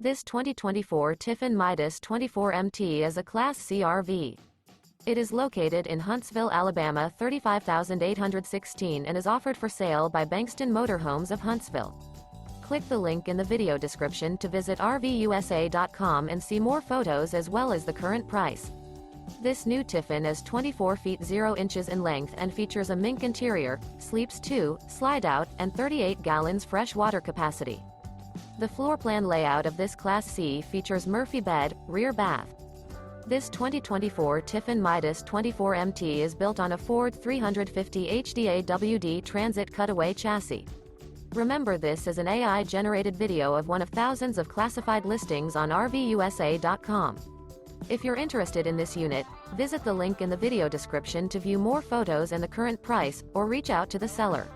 This 2024 Tiffin Midas 24MT is a Class C RV. It is located in Huntsville, Alabama 35816 and is offered for sale by Bankston Motorhomes of Huntsville. Click the link in the video description to visit RVUSA.com and see more photos as well as the current price. This new Tiffin is 24 feet 0 inches in length and features a MINK interior, sleeps 2, Slideout, and 38 gallons fresh water capacity. The floor plan layout of this Class C features Murphy bed, rear bath. This 2024 Tiffin Midas 24MT is built on a Ford 350 HD AWD Transit Cutaway chassis. Remember, this is an AI-generated video of one of thousands of classified listings on RVUSA.com. If you're interested in this unit, visit the link in the video description to view more photos and the current price, or reach out to the seller.